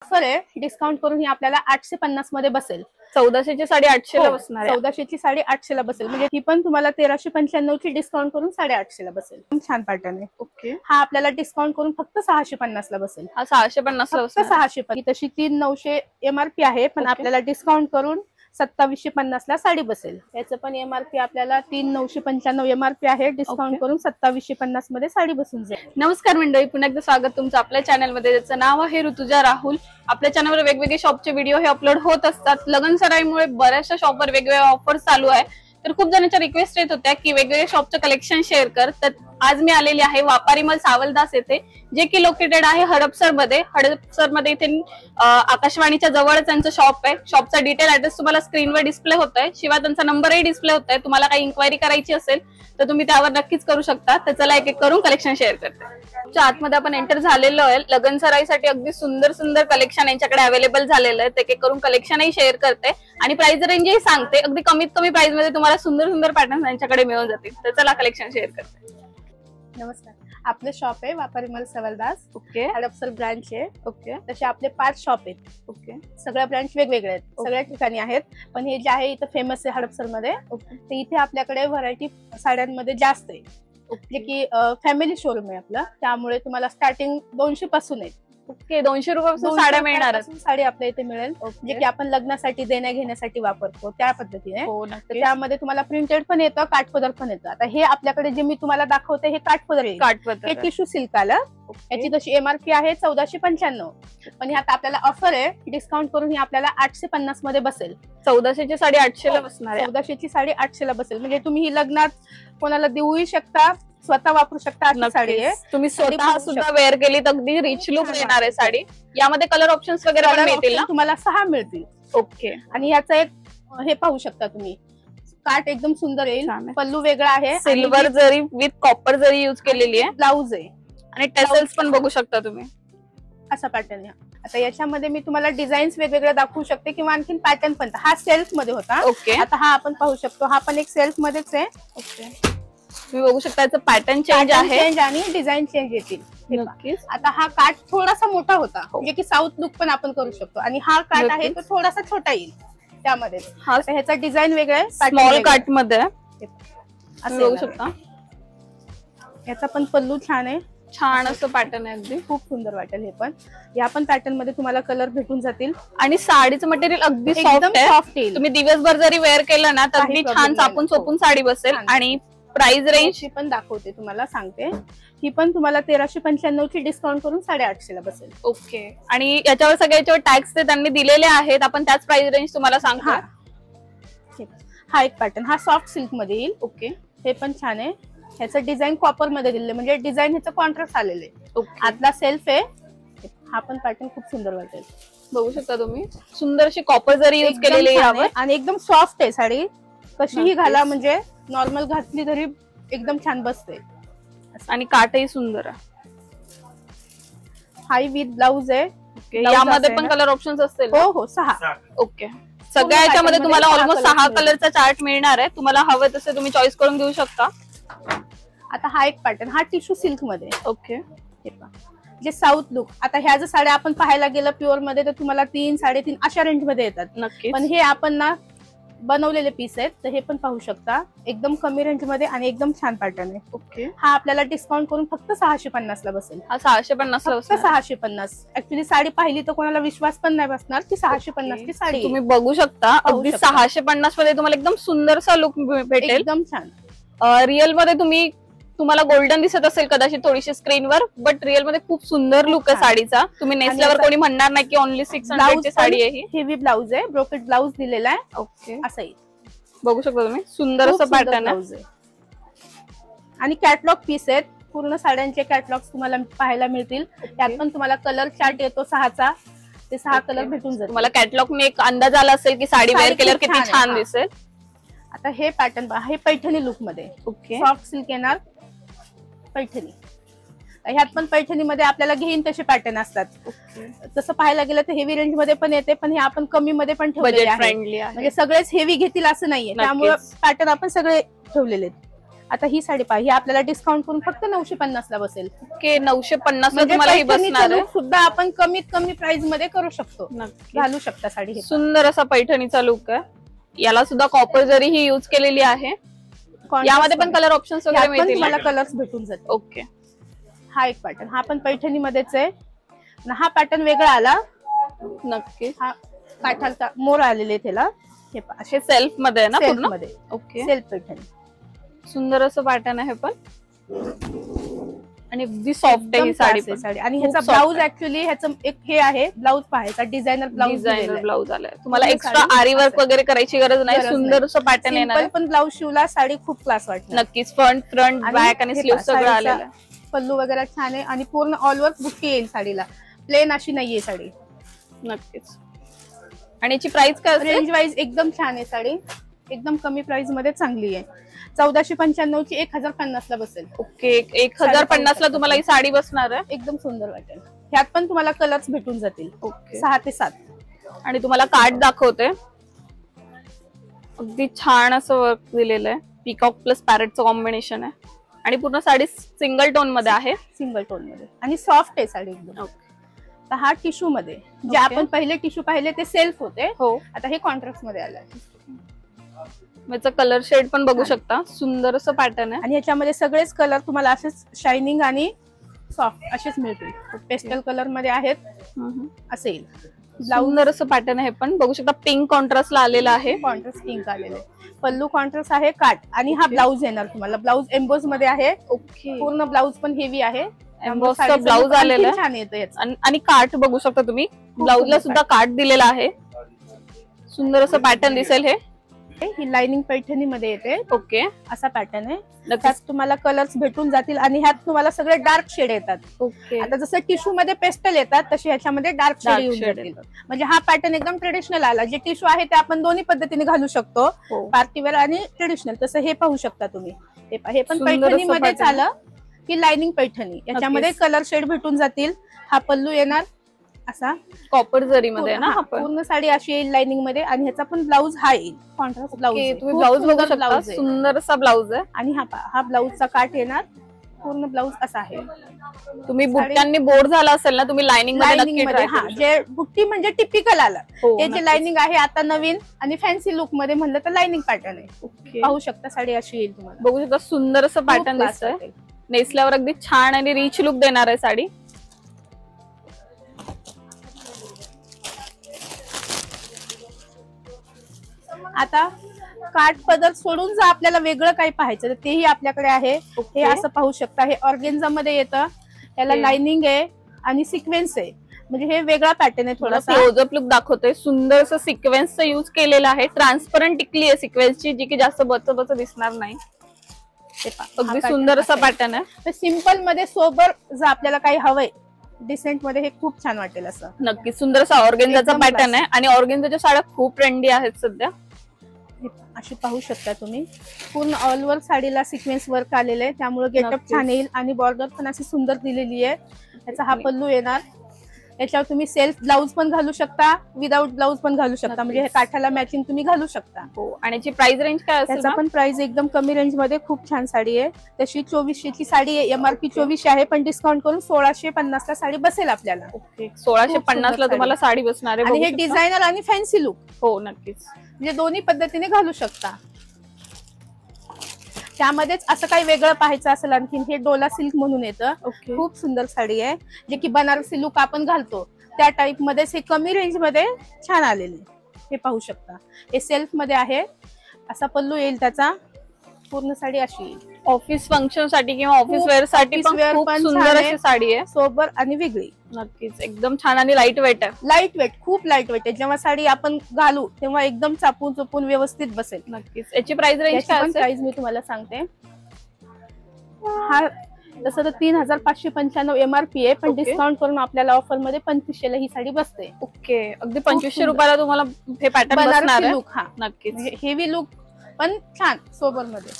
Offer आहे, discount करून ही आपल्याला 850 मध्ये बसेल. 1400 ची साडी 800 ला बसणार आहे. 1400 ची साडी 800 ला बसेल. म्हणजे ही पण तुम्हाला 1395 ची डिस्काउंट करून 850 ला बसेल. छान पॅटर्न आहे. ओके, हा आपल्याला डिस्काउंट करून फक्त 650 ला बसेल. हा 650 ला बसणार. 650 तशी 3900 एमआरपी आहे, पण आपल्याला डिस्काउंट करून 2750 ला साडी बसेल. याचं पण एमआरपी आपल्याला 3995 एमआरपी आहे, डिस्काउंट करून 2750 मध्ये साडी बसून जाईल. नमस्कार मंडळी, पुन्हा एकदा स्वागत तुमचं आपल्या चॅनल मध्ये, ज्याचं नाव आहे ऋतुजा राहुल. आपल्या चॅनलवर वेगवेगळे शॉपचे व्हिडिओ हे अपलोड होत असतात. लग्न सराईमुळे बऱ्याचशा शॉपवर वेगवेगळ्या ऑफर्स चालू आहे. तर खूप जणांच्या रिक्वेस्ट येत होत्या की वेगवेगळे शॉपचं कलेक्शन शेअर कर. तर आज मी आलेली आहे व्यापारी मॉल सावलदास येथे, जे की लोकेटेड आहे हडपसर मध्ये. हडपसर मध्ये इथे आकाशवाणीच्या जवळच त्यांचं शॉप आहे. शॉपचा डिटेल ऍड्रेस तुम्हाला स्क्रीनवर डिस्प्ले होत आहे, शिवाय त्यांचा नंबरही डिस्प्ले होत आहे. तुम्हाला काही इन्क्वायरी करायची असेल तर तुम्ही त्यावर नक्कीच करू शकता. तर चला एक एक करून कलेक्शन शेअर करते. आतमध्ये आपण एंटर झालेलो आहे. लग्न सराईसाठी अगदी सुंदर सुंदर कलेक्शन यांच्याकडे अवेलेबल झालेलं आहे. एक एक करून कलेक्शनही शेअर करते आणि प्राइस रेंजही सांगते. अगदी कमीत कमी प्राइस मध्ये तुम्हाला सुंदर सुंदर पॅटर्न यांच्याकडे मिळून जातील. तर चला कलेक्शन शेअर करते. नमस्कार, आपले शॉप आहे व्यापारी मॉल सावलदास. ओके, हडपसर ब्रांच आहे. ओके, तसे आपले 5 शॉप आहेत. ओके, सगळ्या ब्रांच वेगवेगळे आहेत, सगळ्या ठिकाणी आहेत. पण हे जे आहे इथं फेमस आहे हडपसर मध्ये. तर इथे आपल्याकडे व्हरायटी साड्यांमध्ये जास्त आहे. जे की फॅमिली शोरूम आहे आपलं, त्यामुळे तुम्हाला स्टार्टिंग 200 पासून आहे. ओके, 200 रुपयापासून साड्या मिळणार. साडी आपल्या इथे मिळेल, जे की आपण लग्नासाठी देण्या घेण्यासाठी वापरतो त्या पद्धतीने. तर त्यामध्ये तुम्हाला प्रिंटेड पण येतं, काठपदर पण येतं. आता हे आपल्याकडे जे मी तुम्हाला दाखवते हे काठपदर आहे. हे टिश्यू सिल्क आलं. याची तशी एमआरपी आहे 1495, पण हे आता आपल्याला ऑफर आहे, डिस्काउंट करून ही आपल्याला 850 मध्ये बसेल. 1400 ची साडी 800 ला बसणार आहे. 1400 ची साडी 800 ला बसेल. म्हणजे तुम्ही ही लग्नात कोणाला देऊही शकता, स्वतः वापरू शकता अशी साडी आहे. तुम्ही स्वतः सुद्धा वेअर केली तर अगदी रिच लुक देणार आहे साडी. यामध्ये कलर ऑप्शन्स वगैरे पण मिळतील ना? तुम्हाला 6 मिळतील. ओके, आणि ह्याचा एक हे पाहू शकता तुम्ही, काठ एकदम सुंदर येईल. पल्लू वेगळा आहे, सिल्वर जरी विथ कॉपर जरी यूज केलेली आहे. ब्लाऊज आहे आणि टेसल्स पण बघू शकता तुम्ही. असा पॅटर्न आहे. आता याच्यामध्ये मी तुम्हाला डिझाईन्स वेगवेगळे दाखवू शकते किंवा आणखीन पॅटर्न पण. हा सेल्फ मध्ये होता. ओके, आता हा आपण पाहू शकतो, हा पण एक सेल्फ मध्येच आहे. ओके, तुम्ही बघू शकता याचं पॅटर्न चेंज आहे आणि डिझाईन चेंज येतील. नक्कीच. आता हा काठ थोडासा मोठा होता, म्हणजे की साऊथ लुक पण आपण करू शकतो. आणि हा काठ आहे तो थोडासा छोटा येईल त्यामध्ये. ह्याचा डिझाईन वेगळा आहे, स्मॉल काठ मध्ये असं बघू शकता. याचा पण पल्लू छान आहे, छान असं पॅटर्न आहे, अगदी खूप सुंदर वाटेल. हे पण या पण पॅटर्न मध्ये तुम्हाला कलर भेटून जातील. आणि साडीचं मटेरियल अगदी सॉफ्ट येईल. तुम्ही दिवसभर जरी वेअर केलं ना तर अगदी छान चापून चोपून साडी बसेल. आणि प्राइस रेंज पण दाखवते तुम्हाला, सांगते. ही पण तुम्हाला 1395 ची डिस्काउंट करून 850 ला बसेल. ओके, आणि याच्यावर सगळ्याच्यावर टॅक्स ते त्यांनी दिलेले आहेत. आपण त्याच प्राइस रेंज तुम्हाला सांगतो. हा एक पॅटर्न, हा सॉफ्ट सिल्क मध्ये येईल. ओके, हे पण छान आहे. ह्याचं डिझाईन कॉपर मध्ये दिलेलं, म्हणजे डिझाईन ह्याचं कॉन्ट्रास्ट आलेलं आहे. आतला सेल्फ आहे. हा पण पॅटर्न खूप सुंदर वाटेल, बघू शकता तुम्ही. सुंदर अशी कॉपर जरी यूज केलेली आहे आणि एकदम सॉफ्ट आहे साडी. कशीही घाला, म्हणजे नॉर्मल घातली तरी एकदम छान बसते. आणि काठही सुंदर आहे. हाय विथ ब्लाऊज आहे. यामध्ये पण कलर ऑप्शन्स असतील? हो हो, 6. ओके, सगळ्या याच्यामध्ये तुम्हाला ऑलमोस्ट 6 कलरचा चार्ट मिळणार आहे. तुम्हाला हवं तसे तुम्ही चॉईस करून घेऊ शकता. आता हा एक पॅटर्न, हा टिश्यू सिल्क मध्ये. ओके, जे साऊथ लुक. आता ह्या जर साड्या आपण पाहायला गेलं प्युअर मध्ये तर तुम्हाला 3, 3.5 अशा रेंज मध्ये येतात. नक्की. पण हे आपण ना बनवलेले पीस आहेत, तर हे पण पाहू शकता. एकदम कमी रेंज मध्ये आणि एकदम छान पॅटर्न आहे. ओके, हा आपल्याला डिस्काउंट करून फक्त 650 ला बसेल. हा 650 ला बसेल. 650. ऍक्च्युली साडी पाहिली तर कोणाला विश्वास पण नाही बसणार की 650 ची साडी. तुम्ही बघू शकता अगदी 650 मध्ये तुम्हाला एकदम सुंदरसा लुक भेटेल, एकदम छान. रिअल मध्ये तुम्हाला गोल्डन दिसत असेल कदाचित थोडीशी स्क्रीनवर, बट रिअल मध्ये खूप सुंदर लुक आहे साडीचा. तुम्ही नेसल्यावर कोणी म्हणणार नाही की ओनली 600 ची साडी आहे. हेवी ब्लाऊज आहे, ब्रोकेट ब्लाऊज दिलेला आहे. ओके, असंही बघू शकता तुम्ही. सुंदर असं पॅटर्न आहे. आणि कॅटलॉग पीस आहेत. पूर्ण साड्यांचे कॅटलॉग तुम्हाला पाहायला मिळतील. त्यात पण तुम्हाला कलर चार्ट येतो 6चा. ते 6 कलर भेटून जातील. तुम्हाला कॅटलॉग ने एक अंदाज आला असेल की साडी वेअर केल्यावर किती छान दिसेल. आता हे पॅटर्न पहा, हे पैठणी लुक मध्ये. ओके, सॉफ्ट सिल्क येणार, पैठणी. ह्यात पण पैठणीमध्ये आपल्याला घेईन तसे पॅटर्न असतात. तसं पाहायला गेलं तर हेवी रेंज मध्ये पण येते, पण हे आपण कमी मध्ये पण ठेवलेले आहे. म्हणजे सगळेच हेवी घेतील असं नाहीये, त्यामुळे पॅटर्न आपण सगळे ठेवलेले आहेत. आता ही साडी पहा, ही आपल्याला डिस्काउंट करून फक्त 950 ला बसेल. ओके, 950 ला तुम्हाला ही बसणार आहे. सुद्धा आपण कमीत कमी प्राइस मध्ये करू शकतो, घालू शकता साडी. सुंदर असा पैठणीचा लुक आहे. याला सुद्धा कॉपर जरी ही यूज केलेली आहे. यामध्ये पण कलर ऑप्शन्स वगैरे मिळतील, मला कलर्स भेटून जातील. ओके, हा एक पॅटर्न, हा पण पैठणी मध्येच आहे. हा पॅटर्न वेगळा आला. नक्की, हा काठाला मोर आलेले त्याला. हे असे सेल्फ मध्ये आहे ना पूर्ण मध्ये. Okay, self Paithani. सुंदर असं पॅटर्न आहे पण, आणि अगदी सॉफ्ट आहे ही साडी. आणि ह्याचा ब्लाऊज ऍक्च्युअली ह्याचं एक हे आहे, ब्लाऊज पाहायचा डिझायनर ब्लाऊज आलाय. तुम्हाला एक्स्ट्रा आरी वर्क वगैरे करायची गरज नाही. सुंदर असं पॅटर्न येणार. पण ब्लाऊज शिवला साडी खूप क्लास वाटते. नक्कीच. फ्रंट बॅक आणि स्लीव्ह सगळं आलेलं आहे. पल्लू वगैरे छान आहे आणि पूर्ण ऑल ओव्हर बुट्टी येईल साडीला, प्लेन अशी नाहीये साडी. नक्कीच. आणि याची प्राइस काय असेल? रेंज वाईज एकदम छान आहे साडी, एकदम कमी प्राइस मध्ये चांगली आहे. 1495 ची 1050 ला बसेल. ओके, 1050 ला तुम्हाला ही साडी बसणार आहे. एकदम सुंदर वाटेल. ह्यात पण तुम्हाला कलर्स भेटून जातील. ओके, 6 ते 7. आणि तुम्हाला कार्ड दाखवते. अगदी छान असं वर्क दिलेलं आहे. पीकॉक प्लस पॅरेटचं कॉम्बिनेशन आहे आणि पूर्ण साडी सिंगल टोन मध्ये आहे. सिंगल टोन मध्ये आणि सॉफ्ट आहे साडी एकदम. तर हा टिश्यू मध्ये, जे आपण पहिले टिश्यू पाहिले ते सेल्फ होते. हो, आता हे कॉन्ट्रास्ट मध्ये आलंय. याचा कलर शेड पण बघू शकता. सुंदर असं पॅटर्न आहे. आणि याच्यामध्ये सगळेच कलर तुम्हाला असेच शायनिंग आणि सॉफ्ट असेच मिळतील. पेस्टल कलर मध्ये आहेत असे येईल. सुंदर असं पॅटर्न आहे पण बघू शकता. पिंक कॉन्ट्रास्टला आलेला आहे. कॉन्ट्रास्ट पिंक आलेलं आहे. पल्लू कॉन्ट्रास्ट आहे काट. आणि हा ब्लाऊज येणार तुम्हाला. ब्लाऊज एम्बोज मध्ये आहे. ओके, पूर्ण ब्लाऊज पण हेवी आहे. एम्बोसचा ब्लाऊज आलेला आहे. छान येतं. आणि काठ बघू शकता तुम्ही. ब्लाऊजला सुद्धा काठ दिलेला आहे. सुंदर असं पॅटर्न दिसेल. ही लाइनिंग पैठणी मध्ये येते. ओके, असा पॅटर्न आहे. त्यात तुम्हाला कलर्स भेटून जातील आणि ह्यात तुम्हाला सगळे डार्क शेड येतात. ओके, आता जसं टिश्यू मध्ये पेस्टल येतात तसे ह्याच्यामध्ये डार्क शेड येऊन जातील. म्हणजे हा पॅटर्न एकदम ट्रेडिशनल आला. जे टिश्यू आहे ते आपण दोन्ही पद्धतीने घालू शकतो, पार्टीवेअर आणि ट्रेडिशनल. तसं हे पाहू शकता तुम्ही. हे पण पैठणी मध्येच आलं की लाइनिंग पैठणी. याच्यामध्ये कलर शेड भेटून जातील. हा पल्लू येणार असा कॉपर जरी मध्ये ना. पूर्ण साडी अशी येईल लाइनिंग मध्ये. आणि ह्याचा पण ब्लाऊज हा येईल, कॉन्ट्रास्ट ब्लाऊज. तुम्ही ब्लाऊज बघू शकता. सुंदर असा ब्लाऊज आहे. आणि हा ब्लाऊजचा काठ येणार. पूर्ण ब्लाऊज असा आहे. तुम्ही बुट्ट्यांनी बोर झाला असेल ना, तुम्ही लाइनिंग मध्ये जे बुट्टी म्हणजे टिपिकल आलं. हे जे लाइनिंग आहे आता नवीन आणि फॅन्सी लुक मध्ये म्हणलं तर लाइनिंग पॅटर्न आहे. पाहू शकता साडी अशी येईल तुम्हाला. बघू शकता. सुंदर असं पॅटर्न दिसतंय. नेसल्यावर अगदी छान आणि रिच लुक देणार आहे साडी. आता काठ पदर सोडून जर आपल्याला वेगळं काही पाहायचं तर तेही आपल्याकडे आहे. हे असं पाहू शकता. हे ऑर्गेन्झा मध्ये येतं. याला लाइनिंग आहे आणि सिक्वेन्स आहे. म्हणजे हे वेगळा पॅटर्न आहे. थोडासा क्लोजअप लुक दाखवतोय. सुंदर असं सिक्वेन्सचा यूज केलेला आहे. ट्रान्सपरंट टिकली आहे सिक्वेन्सची, जी की जास्त बच दिसणार नाही. अगदी सुंदर असा पॅटर्न आहे. सिंपल मध्ये सोबर जर आपल्याला काही हवंय डिसेंट मध्ये हे खूप छान वाटेल असं. नक्की सुंदर असा ऑर्गेन्झाचा पॅटर्न आहे. आणि ऑर्गेन्झाच्या साड्या खूप ट्रेंडी आहेत सध्या. अशी पाहू शकता तुम्ही. पूर्ण ऑल ओव्हर साडीला सिक्वेन्स वर्क आलेलं आहे, त्यामुळे गेटअप छान येईल. आणि बॉर्डर पण अशी सुंदर दिलेली आहे. याचा हा पल्लू येणार. याच्यावर तुम्ही सेल्फ ब्लाऊज पण घालू शकता, विदाऊट ब्लाऊज पण घालू शकता. म्हणजे हे काठाला मॅचिंग तुम्ही घालू शकता. आणि याची प्राइस रेंज काय असेल? त्याचा पण प्राइस एकदम कमी रेंज मध्ये खूप छान साडी आहे. तशी 2400 ची साडी आहे. MRP 2400 आहे, पण डिस्काउंट करून 1650 ला साडी बसेल आपल्याला. 1650 ला तुम्हाला साडी बसणार आहे. आणि हे डिझायनर आणि फॅन्सी लुक. हो नक्कीच. म्हणजे दोन्ही पद्धतीने घालू शकता. त्यामध्येच असं काही वेगळं पाहायचं असेल आणखीन, हे डोला सिल्क म्हणून येतं. खूप सुंदर साडी आहे, जे की बनारसी लुक आपण घालतो त्या टाइप मध्येच हे कमी रेंज मध्ये छान आलेले. हे पाहू शकता. हे सेल्फ मध्ये आहे. असा पल्लू येईल त्याचा. पूर्ण साडी अशी येईल. ऑफिस फंक्शन साठी किंवा ऑफिस वेअर साठी पण खूप सुंदर अशी साडी आहे. सोबर आणि वेगळी. नक्कीच एकदम छान आणि लाईट वेट आहे. लाईट वेट, खूप लाईट वेट आहे. जेव्हा साडी आपण घालू तेव्हा एकदम चापून चुपून व्यवस्थित बसेल. नक्कीच. याची प्राइस रेंज काय असेल? प्राइस मी तुम्हाला सांगते. हा तसं तर 3595 MRP आहे, पण डिस्काउंट करून आपल्याला ऑफर मध्ये 2500 ला ही साडी बसते. ओके. अगदी 2500 रुपयाला तुम्हाला हे पॅटर्न बसणार आहे. लुक. हा नक्कीच. हेवी लुक पण छान सोबर मध्ये.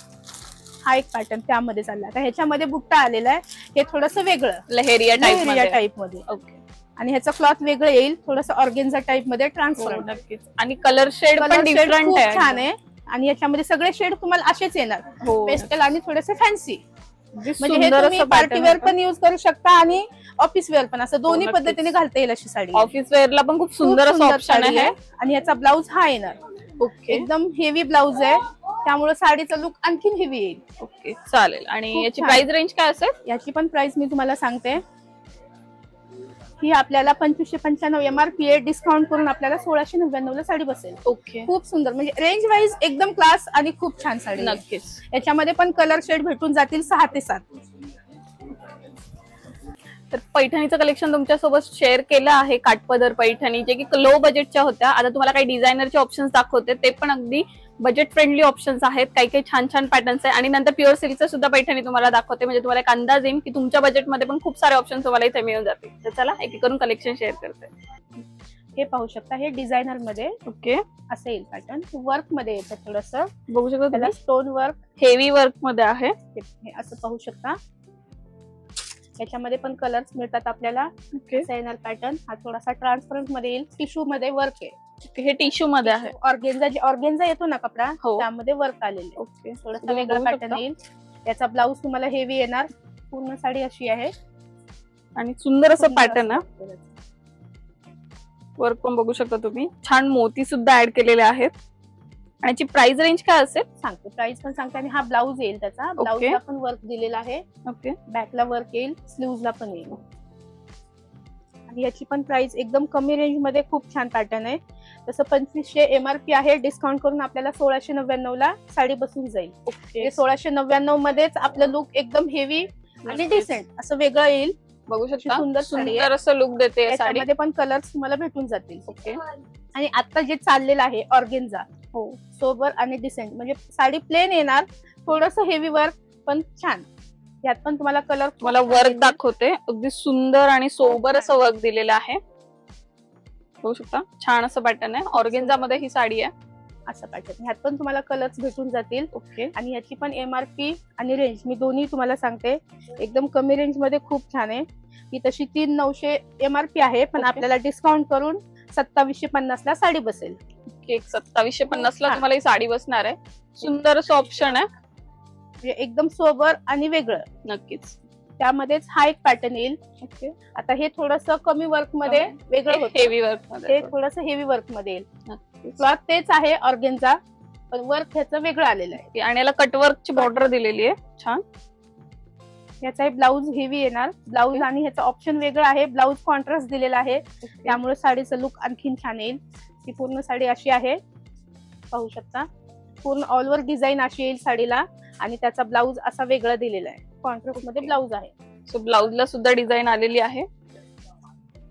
हा एक पॅटर्न त्यामध्ये चालला. आता ह्याच्यामध्ये बुट्टा आलेला आहे. हे थोडंसं वेगळं लहेरिया टाइप मध्ये. ओके. आणि ह्याचं क्लॉथ वेगळं येईल, थोडंसं ऑर्गेन्झा टाइप मध्ये ट्रान्सफर. नक्कीच. आणि कलर शेड पण डिफरंट आहे. छान आहे. आणि याच्यामध्ये सगळे शेड तुम्हाला असेच येणार, पेस्टल आणि थोडेसे फॅन्सी. म्हणजे हे सुंदर तुम्ही असं पार्टी pattern वेअर आहे. पण युज करू शकता आणि ऑफिस वेअर पण, असं दोन्ही नक्कीच. पद्धतीने घालता येईल अशी साडी. ऑफिस वेअरला पण खूप सुंदर असं ऑप्शन साडी आहे. आणि याचा ब्लाऊज हा येणार. ओके एकदम हेवी ब्लाऊज आहे, त्यामुळे साडीचा लुक आणखीन हेवी येईल. ओके चालेल. आणि खूप याची छान. प्राइस रेंज काय असेल? याची पण प्राइस मी तुम्हाला सांगते. ही आपल्याला 2595 MRP आहे, डिस्काउंट करून आपल्याला 1699 ला साडी बसेल. ओके खूप सुंदर, म्हणजे रेंज वाईज एकदम क्लास आणि खूप छान साडी. नक्कीच. याच्यामध्ये पण कलर शेड भेटून जातील 6 ते 7. तर पैठणीचं कलेक्शन तुमच्यासोबत शेअर केलं आहे, काठपदर पैठणी जे की लो बजेटच्या होत्या. आता तुम्हाला काही डिझायनरचे ऑप्शन्स दाखवते, ते पण अगदी बजेट फ्रेंडली ऑप्शन्स आहेत. काही काही छान छान पॅटर्न्स आहे. आणि नंतर प्युअर सिल्कचं सुद्धा पैठणी तुम्हाला दाखवते, म्हणजे तुम्हाला एक अंदाज येईल की तुमच्या बजेटमध्ये पण खूप सारे ऑप्शन तुम्हाला इथे मिळून जातील. तर चला एक एक करून कलेक्शन शेअर करते. हे पाहू शकता, हे डिझायनर मध्ये ओके असं येईल पॅटर्न. वर्क मध्ये येतं, थोडंसं बघू शकता त्याला तुम्ही, स्टोन वर्क हेवी वर्क मध्ये आहे. हे असं पाहू शकता. याच्यामध्ये पण कलर्स मिळतात आपल्याला. ओके डिझायनर पॅटर्न हा थोडासा ट्रान्सपरंट मध्ये येईल, टिश्यू मध्ये वर्क आहे. हे टिश्यू मध्ये आहे. ऑर्गेन्झा येतो ना कपडा, हो. त्यामध्ये वर्क आलेले. ओके थोडासा तुम्ही वेगळा बघू पॅटर्न शकता. येईल. याचा ब्लाऊज तुम्हाला हेवी येणार. पूर्ण साडी अशी आहे आणि सुंदर असं सुंदर पॅटर्न आहे. असं. वर्क पण बघू शकता तुम्ही, छान मोती सुद्धा ऍड केलेले आहेत. आणि याची प्राइस रेंज काय असेल? सांगते, प्राइस पण सांगते. आणि हा ब्लाऊज येईल, त्याचा ब्लाऊजला पण वर्क दिलेला आहे. ओके बॅकला वर्क येईल, स्लीव्हजला पण येईल. आणि याची पण प्राइस एकदम कमी रेंज मध्ये खूप छान पॅटर्न आहे. तसं 2500 MRP आहे, डिस्काउंट करून आपल्याला 1699 ला साडी बसून जाईल. ओके 1699 मध्येच आपलं लुक एकदम हेवी आणि डिसेंट असं वेगळं येईल. बघू शकता, सुंदर साडी आहे. सुंदर असं लुक देते या साडी. याच्यामध्ये पण कलर्स तुम्हाला भेटून जातील. ओके आणि आता जे चाललेलं आहे ऑर्गेन्झा, हो सोबर आणि डिसेंट, म्हणजे साडी प्लेन येणार, थोडंसं हेवी वर्क पण छान. यात पण तुम्हाला कलर, मला वर्क दाखवते, अगदी सुंदर आणि सोबर असं वर्क दिलेलं आहे. बघू शकता, छान असं पॅटर्न आहे. ऑर्गेन्झा मध्ये ही साडी आहे. असं पॅटर्न. ह्यात पण तुम्हाला कलर्स भेटून जातील. ओके आणि याची पण MRP आणि रेंज मी दोन्ही तुम्हाला सांगते. एकदम कमी रेंज मध्ये खूप छान आहे. ही तशी 3900 MRP आहे, पण ओके. आपल्याला डिस्काउंट करून 2750 ला साडी बसेल. 2750 ला तुम्हाला ही साडी बसणार आहे. सुंदर असं ऑप्शन आहे. म्हणजे एकदम सोबर आणि वेगळं. नक्कीच. त्यामध्येच हा एक पॅटर्न येईल. ओके आता हे थोडंसं कमी वर्क मध्ये वेगळं होतं, हेवी वर्क मध्ये. हे थोडंसं हेवी वर्क मध्ये येईल. नक्कीच. क्लॉथ तेच आहे ऑर्गेन्झा, पण वर्क ह्याचं वेगळं आलेलं आहे. आणि याला कटवर्कची बॉर्डर दिलेली आहे छान. याचा ब्लाऊज हेवी येणार. Blouse okay. आणि ह्याचं ऑप्शन वेगळं आहे. ब्लाऊज कॉन्ट्रास्ट दिलेला आहे, त्यामुळे साडीचं लुक आणखीन छान येईल. ही पूर्ण साडी अशी आहे, पाहू शकता. पूर्ण ऑल ओव्हर डिझाईन अशी येईल साडीला. आणि त्याचा ब्लाऊज असा वेगळा दिलेला आहे, कॉन्ट्रास्ट मध्ये ब्लाऊज आहे. सो ब्लाऊजला सुद्धा डिझाईन आलेली आहे.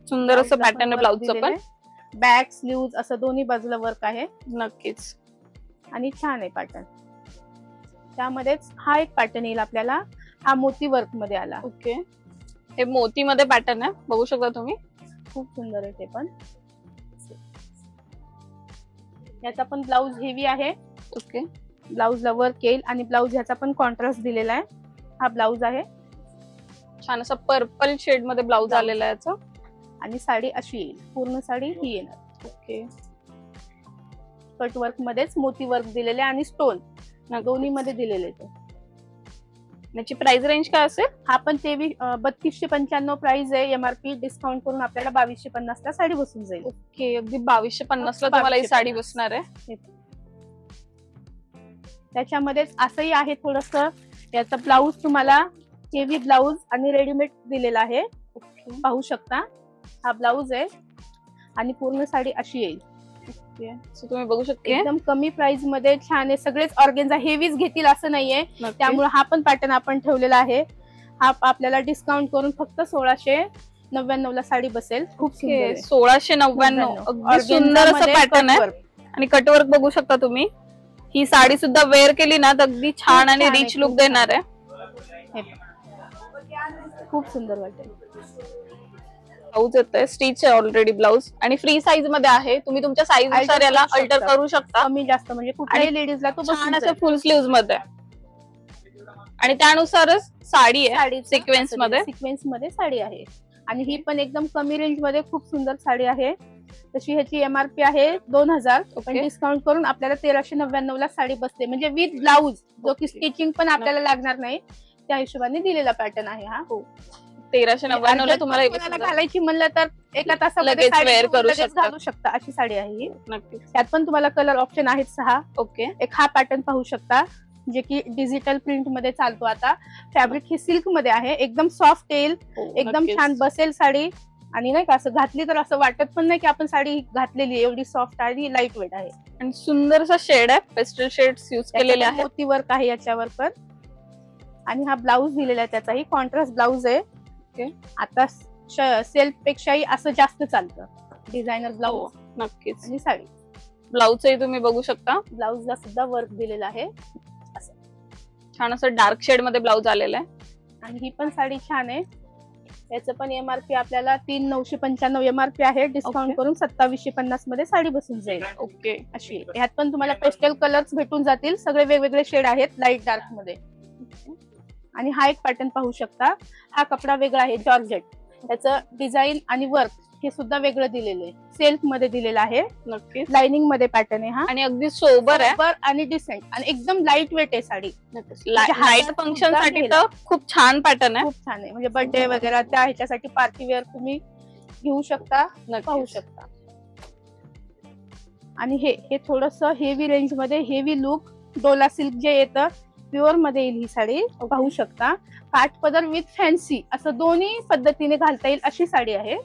सुंदर असं पॅटर्न आहे ब्लाऊजचं पण. बॅक स्लीव्ज असं दोन्ही बाजूला वर्क आहे. नक्कीच. आणि छान आहे पॅटर्न. त्यामध्येच हा एक पॅटर्न येईल आपल्याला, हा मोती वर्क मध्ये आला. ओके हे मोती मध्ये पॅटर्न आहे, बघू शकता तुम्ही. खूप सुंदर आहे ते पण. याचा पण ब्लाऊज हेवी आहे. ओके ब्लाऊजला वर्क येईल आणि ब्लाऊज ह्याचा पण कॉन्ट्रास्ट दिलेला आहे. हा ब्लाऊज आहे, छान असं पर्पल शेड मध्ये ब्लाऊज आलेला आहे याचा. आणि साडी अशी येईल. पूर्ण साडी ही येणार. ओके कट वर्क मध्येच मोती वर्क दिलेले आणि स्टोन दोन्ही मध्ये दिलेले. याची प्राइस रेंज काय असेल? हा पण 3295 प्राइस आहे. MRP डिस्काउंट करून आपल्याला 2250 ला साडी बसून जाईल. ओके अगदी 2250 ला तुम्हाला ही साडी बसणार आहे. त्याच्यामध्येच असंही आहे थोडंसं. याचा ब्लाऊज तुम्हाला हेवी ब्लाऊज आणि रेडीमेड दिलेला आहे, पाहू शकता. हा ब्लाऊज आहे आणि पूर्ण साडी अशी येईल. तुम्ही बघू शकता, एकदम कमी प्राइस मध्ये छान आहे. सगळेच ऑर्गेन्झा हेवीच घेतील असं नाहीये, त्यामुळे हा पण पॅटर्न आपण ठेवलेला आहे. हा आपल्याला डिस्काउंट करून फक्त 1699 ला साडी बसेल. खूप सुंदर. 1699 अगदी सुंदर असं पॅटर्न आहे. आणि कटवर्क बघू शकता तुम्ही. ही साडी सुद्धा वेअर केली ना तर अगदी छान आणि रिच लुक देणार आहे. खूप सुंदर वाटेल. ब्लाऊज येतोय, स्टिच आहे ऑलरेडी ब्लाऊज आणि फ्री साईज मध्ये आहे. तुम्ही तुमच्या साईज नुसार याला अल्टर करू शकता. कमी जास्त म्हणजे कुठल्याही लेडीजला तो छान असं फुल स्लीव्ज मध्ये. आणि त्यानुसारच साडी आहे सिक्वेन्स मध्ये. सिक्वेन्स मध्ये साडी आहे. आणि ही पण एकदम कमी रेंज मध्ये खूप सुंदर साडी आहे. तशी ह्याची MRP आहे 2000, पण ओके. डिस्काउंट करून आपल्याला 1399 ला साडी बसते, म्हणजे विथ ब्लाऊज, जो की स्टिचिंग पण आपल्याला लागणार नाही त्या हिशोबाने दिलेला पॅटर्न आहे हा. 1399 ला तुम्हाला एक कोणाला घालायची म्हणलं तर एका तासामध्ये लगेच साडी wear करू लगेच शकता. घालू शकता अशी साडी आहे ही. नक्कीच. त्यात पण तुम्हाला कलर ऑप्शन आहेत 6. ओके. एक हा पॅटर्न पाहू शकता, जे की डिजिटल प्रिंट मध्ये चालतो आता. फॅब्रिक ही सिल्क मध्ये आहे, एकदम सॉफ्ट येईल, एकदम नक्कीच. छान बसेल साडी. आणि नाही का असं घातली तर असं वाटत पण नाही की आपण साडी घातलेली आहे, एवढी सॉफ्ट आणि लाईट वेट आहे. आणि सुंदरसा शेड आहे, पेस्टल शेड्स यूज केलेले आहेत. मोती वर्क आहे याच्यावर पण. आणि हा ब्लाऊज दिलेला आहे, त्याचाही कॉन्ट्रास्ट ब्लाऊज आहे. आता सेल्फ पेक्षाही असं जास्त चालतं डिझायनर ब्लाऊज. नक्कीच. आणि साडी ब्लाऊजही तुम्ही बघू शकता, ब्लाऊजला सुद्धा वर्क दिलेलं आहे. छान असं डार्क शेड मध्ये ब्लाऊज आलेला आहे. आणि ही पण साडी छान आहे. याचं पण MRP आपल्याला 3995 MRP आहे, डिस्काउंट करून 2750 मध्ये साडी बसून जाईल. ओके. अशी ह्यात पण तुम्हाला पेस्टल कलर्स भेटून जातील, सगळे वेगवेगळे शेड आहेत लाईट डार्क मध्ये. आणि हा एक पॅटर्न पाहू शकता, हा कपडा वेगळा आहे जॉर्जेट, त्याचं डिझाईन आणि वर्क हे सुद्धा वेगळं दिलेलं आहे, सेल्फ मध्ये दिलेलं आहे. नक्कीच. लाइनिंग मध्ये पॅटर्न आहे हा, आणि अगदी सोबर आहे सोबर आणि डिसेंट आणि एकदम लाईट वेट आहे साडी. लाईट फंक्शन साठी तर खूप छान पॅटर्न आहे. खूप छान आहे, म्हणजे बर्थडे वगैरे त्या ह्याच्यासाठी पार्टी वेअर तुम्ही घेऊ शकता, पाहू शकता. आणि हे थोडस हेवी रेंज मध्ये, हेवी लुक डोला सिल्क जे येतं प्युअर मध्ये येईल ही साडी, पाहू शकता. काठपदर विथ फॅन्सी असं दोन्ही पद्धतीने घालता येईल अशी साडी आहे,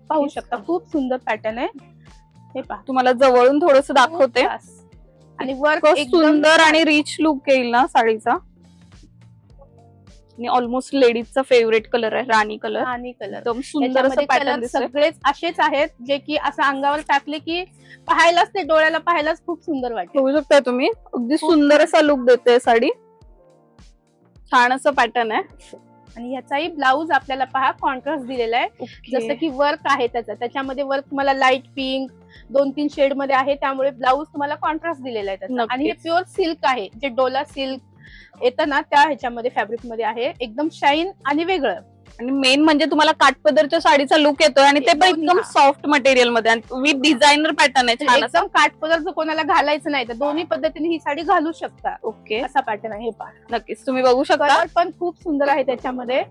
पाहू शकता. खूप सुंदर पॅटर्न आहे. हे पहा, तुम्हाला जवळून थोडस दाखवते. आणि वर्क सुंदर आणि रिच लुक येईल ना साडीचा. आणि ऑलमोस्ट लेडीजचा फेवरेट कलर आहे राणी कलर. राणी कलर. एकदम सुंदर असं पॅटर्न दिसतंय. सगळेच असेच आहेत जे की असं अंगावर टाकले की पाहायलाच, ते डोळ्याला पाहायलाच खूप सुंदर वाटतं. बघू शकता तुम्ही, अगदी सुंदर असा लुक देते साडी. छान असं पॅटर्न आहे. आणि ह्याचाही ब्लाऊज आपल्याला पहा कॉन्ट्रास्ट दिलेला आहे, जसं की वर्क आहे त्याच्यामध्ये वर्क तुम्हाला लाईट पिंक 2-3 शेड मध्ये आहे, त्यामुळे ब्लाऊज तुम्हाला कॉन्ट्रास्ट दिलेला आहे त्याचा. आणि हे प्युअर सिल्क आहे, जे डोला सिल्क येतं ना त्या ह्याच्यामध्ये फॅब्रिक मध्ये आहे, एकदम शाईन आणि वेगळं. आणि मेन म्हणजे तुम्हाला काठपदरच्या साडीचा लुक येतोय, आणि ते पण एकदम सॉफ्ट मटेरियल मध्ये विथ डिझायनर पॅटर्न आहे. छान एकदम काठपदर जर कोणाला घालायचं नाही तर दोन्ही पद्धतीने ही साडी घालू शकता. ओके. असा पॅटर्न आहे. हे पहा, नक्कीच तुम्ही बघू शकता. कलर पण खूप सुंदर आहे त्याच्यामध्ये,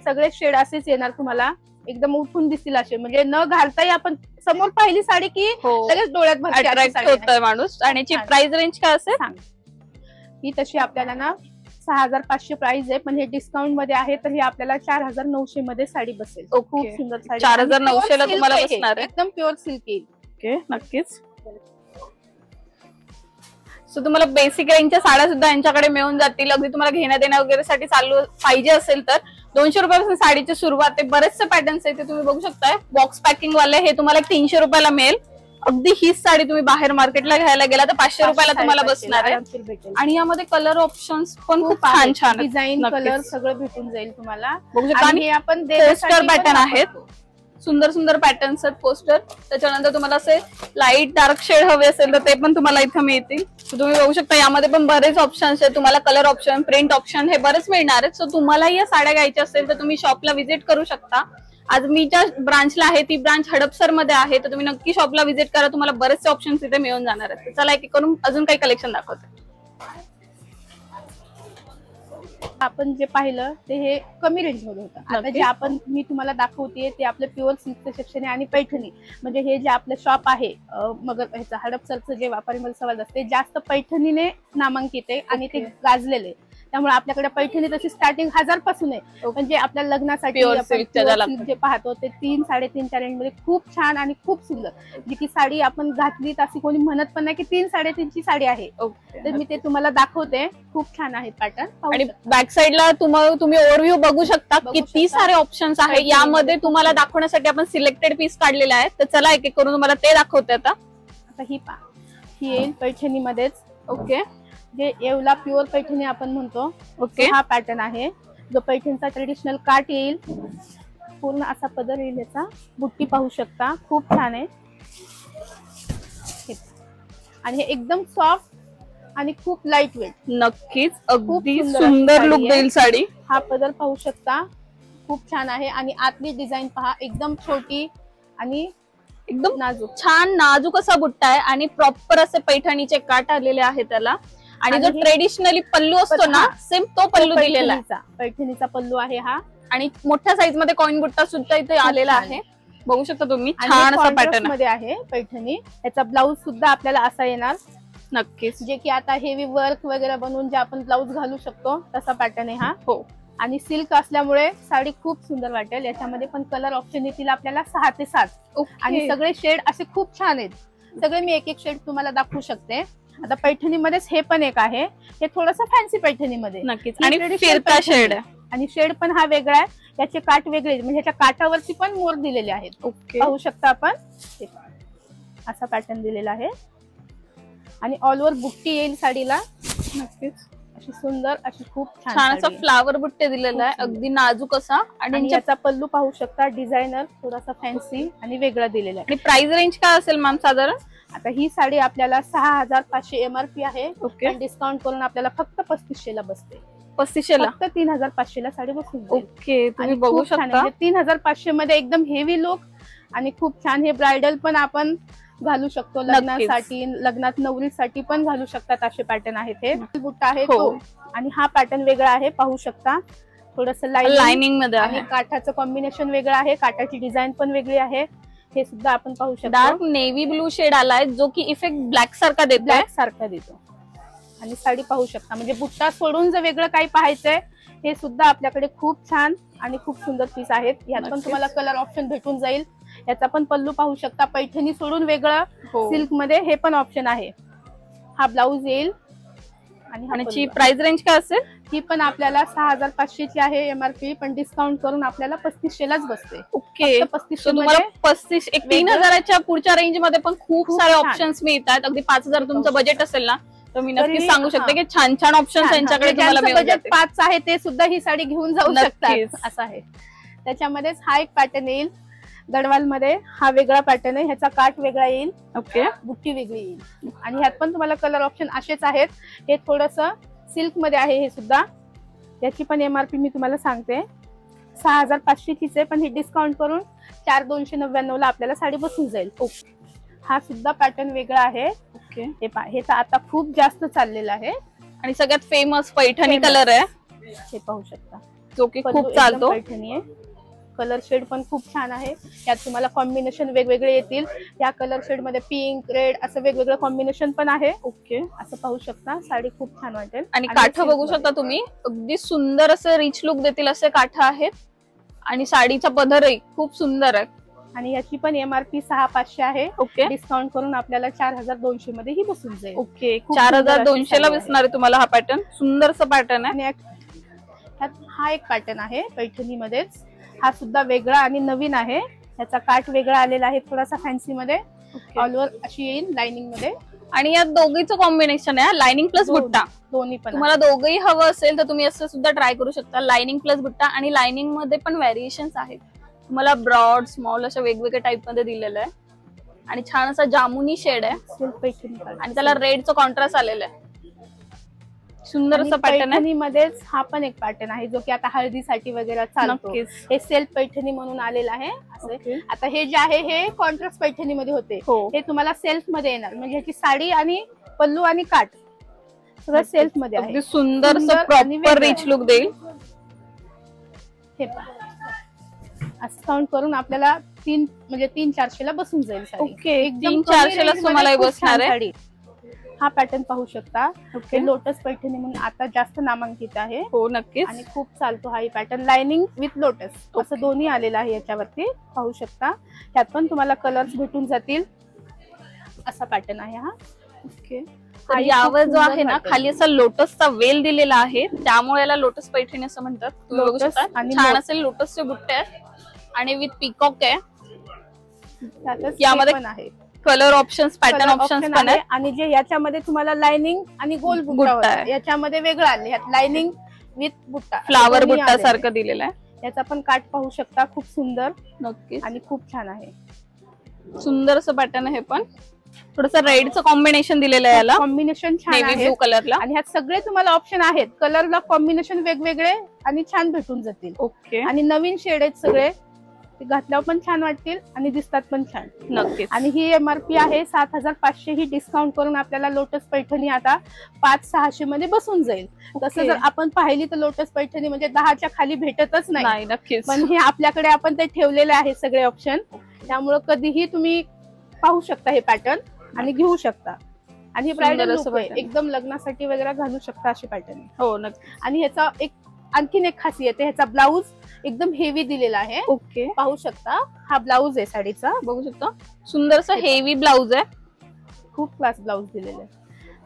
सगळे शेड असेच येणार तुम्हाला, एकदम उठून दिसतील असे, म्हणजे न घालताही आपण समोर पाहिली साडी की लगेच डोळ्यात अट्रॅक्ट होतोय माणूस. आणि याची प्राइस रेंज काय असेल? ही तशी आपल्याला ना 6500 प्राइस आहे, पण हे डिस्काउंट मध्ये आहे तर हे आपल्याला 4900 मध्ये साडी बसेल. खूप सुंदर साडी, 4900 ला तुम्हाला बसणार आहे. एकदम प्युअर सिल्क येईल. ओके. नक्कीच. सो तुम्हाला बेसिक रेंजच्या साड्या सुद्धा यांच्याकडे मिळून जातील. अगदी तुम्हाला घेण्या देण्या वगैरे साठी चालू पाहिजे असेल तर 200 रुपयापासून साडीची सुरुवात आहे. बरेचसे पॅटर्न्स आहेत ते तुम्ही बघू शकताय. बॉक्स पॅकिंग वाले हे तुम्हाला 300 रुपयाला मिळेल. अगदी हीच साडी तुम्ही बाहेर मार्केटला घ्यायला गेला तर 500 रुपयाला तुम्हाला बसणार आहे. आणि यामध्ये कलर ऑप्शन्स पण खूप छान छान डिझाईन कलर सगळं भेटून जाईल तुम्हाला. आणि आपण पोस्टर पॅटर्न आहेत, सुंदर सुंदर पॅटर्न्स आहेत पोस्टर. त्याच्यानंतर तुम्हाला असे लाईट डार्क शेड हवे असेल तर ते पण तुम्हाला इथं मिळतील. तुम्ही बघू शकता यामध्ये पण बरेच ऑप्शन्स आहेत. तुम्हाला कलर ऑप्शन, प्रिंट ऑप्शन हे बरेच मिळणार आहेत. सो तुम्हालाही या साड्या घ्यायच्या असेल तर तुम्ही शॉपला व्हिजिट करू शकता. आज मी ज्या ब्रांचला आहे ती ब्रांच हडपसर मध्ये आहे, तर तुम्ही नक्की शॉपला व्हिजिट करा. तुम्हाला बरेचसे ऑप्शन्स इथे मिळून जाणार आहेत. चला एक करून अजून काही कलेक्शन दाखवते. आपण जे पाहिलं ते हे कमी रेंज मध्ये होतं. आता जे आपण मी तुम्हाला दाखवते ते आपलं प्युअर सिल्कचं सेक्शन आहे आणि पैठणी, म्हणजे हे जे आपलं शॉप आहे मगर ह्याचं हडपसरचं जे व्यापारी मला सवाल असते जास्त पैठणीने नामांकित आहे आणि ते गाजलेले, त्यामुळे आपल्याकडे पैठणी तशी स्टार्टिंग 1000 पासून आहे. म्हणजे आपल्या लग्नासाठी जे पाहतो ते 3-3.5च्या रेंज मध्ये खूप छान आणि खूप सुंदर, जी की साडी आपण घातली अशी कोणी म्हणत पण नाही की 3-3.5ची साडी आहे. तर मी ते तुम्हाला दाखवते, खूप छान आहे पॅटर्न. आणि बॅक साईडला तुम्ही ओव्हरव्ह्यू बघू शकता किती सारे ऑप्शन्स आहे. यामध्ये तुम्हाला दाखवण्यासाठी आपण सिलेक्टेड पीस काढलेले आहेत. तर चला एक एक करून तुम्हाला ते दाखवते. आता ही पहा, ही येईल पैठणी मध्येच. ओके. जे येवला प्युअर पैठणी आपण म्हणतो. ओके. हा पॅटर्न आहे जो पैठणीचा ट्रेडिशनल काट येईल, पूर्ण असा पदर येईल. याचा बुट्टी पाहू शकता, खूप छान आहे. आणि हे एकदम सॉफ्ट आणि खूप लाईट वेट. नक्कीच अगदी सुंदर लुक देईल साडी. हा पदर पाहू शकता, खूप छान आहे. आणि आतली डिझाईन पहा, एकदम छोटी आणि एकदम नाजूक छान नाजूक असा बुट्टा आहे आणि प्रॉपर असे पैठणीचे काठ आलेले आहे त्याला. आणि जो ट्रेडिशनली पल्लू असतो ना सेम तो पल्लू दिलेला आहे. पैठणीचा पल्लू आहे हा. आणि मोठ्या साईज मध्ये कॉइन बुट्टा सुद्धा इथे आलेला आहे, बघू शकता तुम्ही. छान असा पॅटर्न मध्ये आहे पैठणी. याचा ब्लाऊज सुद्धा आपल्याला असा येणार. नक्कीच, जे की आता हेवी वर्क वगैरे बनवून जे आपण ब्लाऊज घालू शकतो तसा पॅटर्न आहे हा. हो. आणि सिल्क असल्यामुळे साडी खूप सुंदर वाटेल. याच्यामध्ये पण कलर ऑप्शन येतील आपल्याला 6 ते 7 आणि सगळे शेड असे खूप छान आहेत. सगळे मी एक एक शेड तुम्हाला दाखवू शकते. आता पैठणीमध्येच हे पण एक आहे, हे थोडंसं फॅन्सी पैठणीमध्ये. नक्कीच, आणि फिरता शेड आहे. आणि शेड पण हा वेगळा आहे. याचे काठ वेगळे म्हणजे ह्याच्या काठावरती पण मोर दिलेले आहेत. पाहू शकता आपण, असा पॅटर्न दिलेला आहे. आणि ऑल ओव्हर बुट्टी येईल साडीला. नक्कीच, अशी सुंदर अशी खूप छान असा फ्लावर बुट्टे दिलेला आहे, अगदी नाजूक असा. आणि याचा पल्लू पाहू शकता, डिझायनर थोडासा फॅन्सी आणि वेगळा दिलेला आहे. आणि प्राइस रेंज काय असेल मॅम साधारण? आता ही साडी आपल्याला 6500 MRP आहे. डिस्काउंट करून आपल्याला फक्त 3500 ला बसते. 3500 ला? फक्त 3500 ला साडी बसून. ओके, तुम्ही बघू शकता 3500 मध्ये एकदम हेवी लुक आणि खूप छान. हे ब्रायडल पण आपण घालू शकतो, लग्नासाठी, लग्नात नवरीसाठी पण घालू शकतात असे पॅटर्न आहेत. हे बुट्टा आहे तो. आणि हा पॅटर्न वेगळा आहे, पाहू शकता. थोडस लाइनिंग मध्ये आणि काठाचं कॉम्बिनेशन वेगळं आहे. काठाची डिझाईन पण वेगळी आहे. हे सुद्धा आपण पाहू शकतो. डार्क नेव्ही ब्लू शेड आलाय, जो की इफेक्ट ब्लॅक सारखा देतो. ब्लॅक सारखा देतो. आणि साडी पाहू शकता. म्हणजे बुट्टा सोडून जर वेगळं काही पाहायचंय, हे सुद्धा आपल्याकडे खूप छान आणि खूप सुंदर पीस आहेत. यात पण तुम्हाला कलर ऑप्शन भेटून जाईल. याचा पण पल्लू पाहू शकता. पैठणी सोडून वेगळं सिल्क मध्ये हे पण ऑप्शन आहे. हा ब्लाऊज येईल. आणि प्राइस रेंज काय असेल? ही पण आपल्याला 6500 ची आहे MRP, पण डिस्काउंट करून आपल्याला 3500 लाच बसते. ओके, 3500 तुम्हाला 3000च्या पुढच्या रेंज मध्ये पण खूप सारे ऑप्शन्स मिळतात. अगदी 5000 तुमचं बजेट असेल ना, तर मी नक्कीच सांगू शकते की छान छान ऑप्शन्स त्यांच्याकडे तुम्हाला मिळून जातील. 5 आहे ते सुद्धा ही साडी घेऊन जाऊ शकतात, असं आहे. त्याच्यामध्येच हा एक पॅटर्न येईल गडवाल मध्ये. हा वेगळा पॅटर्न आहे. ह्याचा काठ वेगळा येईल. ओके, बुट्टी वेगळी येईल. आणि ह्यात पण तुम्हाला कलर ऑप्शन असेच आहेत. हे थोडस सिल्क मध्ये आहे हे सुद्धा. याची पण MRP मी तुम्हाला सांगते, 6500 चीच आहे, पण हे डिस्काउंट करून 4299 ला आपल्याला साडी बसून जाईल. हा सुद्धा पॅटर्न वेगळा आहे. ओके, हे तर आता खूप जास्त चाललेलं आहे. आणि सगळ्यात फेमस पैठणी कलर आहे, हे पाहू शकता, जो की खूप चालतो. पैठणी आहे. कलर शेड पण खूप छान आहे. यात तुम्हाला कॉम्बिनेशन वेगवेगळे येतील. या कलर शेड मध्ये पिंक, रेड असं वेगवेगळं कॉम्बिनेशन पण आहे. ओके, असं पाहू शकता. साडी खूप छान वाटेल. आणि काठ बघू शकता तुम्ही, अगदी सुंदर असं रिच लुक देतील असे काठ आहेत. आणि साडीचा पदरही खूप सुंदर आहे. आणि याची पण MRP 6500 आहे. ओके, डिस्काउंट करून आपल्याला 4200 मध्ये ही बसून जाईल. ओके, 4200 ला बसणार आहे तुम्हाला हा पॅटर्न. सुंदरसा पॅटर्न आहे. आणि हा एक पॅटर्न आहे पैठणी मध्येच. हा सुद्धा वेगळा आणि नवीन आहे. याचा काठ वेगळा आलेला आहे, थोडासा फॅन्सी मध्ये. ऑल ओव्हर अशी येईल लाइनिंग मध्ये. आणि यात दोघीचं कॉम्बिनेशन आहे, लाइनिंग प्लस बुट्टा. दोन्ही पण. तुम्हाला दोघंही हवं असेल तर तुम्ही असं सुद्धा ट्राय करू शकता. लाइनिंग प्लस बुट्टा. आणि लाइनिंग मध्ये पण व्हेरिएशन्स आहेत. तुम्हाला ब्रॉड, स्मॉल अशा वेगवेगळ्या टाइप मध्ये दिलेलं आहे. आणि छान असा जामुनी शेड आहे. आणि त्याला रेडचं कॉन्ट्रास्ट आलेलं आहे. सुंदर असं पॅटर्न आहे. मध्येच हा पण एक पॅटर्न आहे, जो की आता हळदीसाठी वगैरे चालतो. हे सेल्फ पैठणी म्हणून आलेलं आहे. आता हे जे आहे हे कॉन्ट्रास्ट पैठणी मध्ये होते. हे तुम्हाला सेल्फ मध्ये येणार. म्हणजे ह्याची साडी आणि पल्लू आणि काठ सगळं सेल्फ मध्ये आहे. अगदी सुंदर प्रॉपर रिच लुक देईल. हे असं काउंट करून आपल्याला 3-400 ला बसून जाईल साडी. ओके, 300-400 ला तुम्हाला बसणार आहे. हा पॅटर्न पाहू शकता. लोटस पैठणी म्हणून आता जास्त नामांकित आहे. हो, नक्कीच. आणि खूप चालतो हा पॅटर्न. लाइनिंग विथ लोटस असं दोन्ही आलेलं आहे याच्यावरती, पाहू शकता. त्यात पण तुम्हाला कलर्स भेटून जातील. असा पॅटर्न आहे हा. ओके, यावर जो आहे ना खाली असा लोटसचा वेल दिलेला आहे, त्यामुळे याला लोटस पैठणी असं म्हणतात. तुम्ही बघू शकता. छान असेल लोटसचे बुट्टे आहेत आणि विथ पिकॉक आहे. यामध्ये पण आहे कलर ऑप्शन्स, पॅटर्न ऑप्शन्स पण आहेत. आणि जे याच्यामध्ये तुम्हाला लाइनिंग आणि गोल बुट्टा याच्यामध्ये वेगळं आले. यात लाइनिंग विथ बुट्टा, फ्लावर बुट्टा सारखं दिलेलं आहे. याचा पण काठ पाहू शकता, खूप सुंदर. नक्कीच, आणि खूप छान आहे. सुंदर असं पॅटर्न आहे. पण थोडस रेडचं कॉम्बिनेशन दिलेलं आहे याला. कॉम्बिनेशन छान आहे ब्लू कलरला. आणि ह्यात सगळे तुम्हाला ऑप्शन आहेत. कलरला कॉम्बिनेशन वेगवेगळे आणि छान भेटून जातील. ओके, आणि नवीन शेड आहेत सगळे, ते घातल्यावर पण छान वाटतील आणि दिसतात पण छान. नक्कीच. आणि ही MRP आहे 7,500. ही डिस्काउंट करून आपल्याला लोटस पैठणी आता 5,600 मध्ये बसून जाईल. तसं जर आपण पाहिली तर लोटस पैठणी म्हणजे 10च्या खाली भेटतच नाही. नक्कीच. पण हे आपल्याकडे आपण ते ठेवलेले आहे सगळे ऑप्शन, त्यामुळे कधीही तुम्ही पाहू शकता हे पॅटर्न आणि घेऊ शकता. आणि हे ब्रायडल लुक आहे, एकदम लग्नासाठी वगैरे घालू शकता अशी पॅटर्न. हो नक्की. आणि ह्याचा एक आणखीन एक खासियत आहे, ह्याचा ब्लाऊज एकदम हेवी दिलेला आहे. ओके, पाहू शकता हा ब्लाऊज आहे साडीचा, बघू शकता सुंदरसा हेवी ब्लाऊज आहे. खूप क्लास ब्लाऊज दिलेला आहे.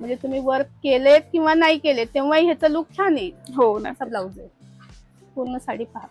म्हणजे तुम्ही वर्क केलेत किंवा नाही केले तेव्हाही ह्याचा लुक छान येईल. हो ना, असा ब्लाऊज आहे. पूर्ण साडी पहा.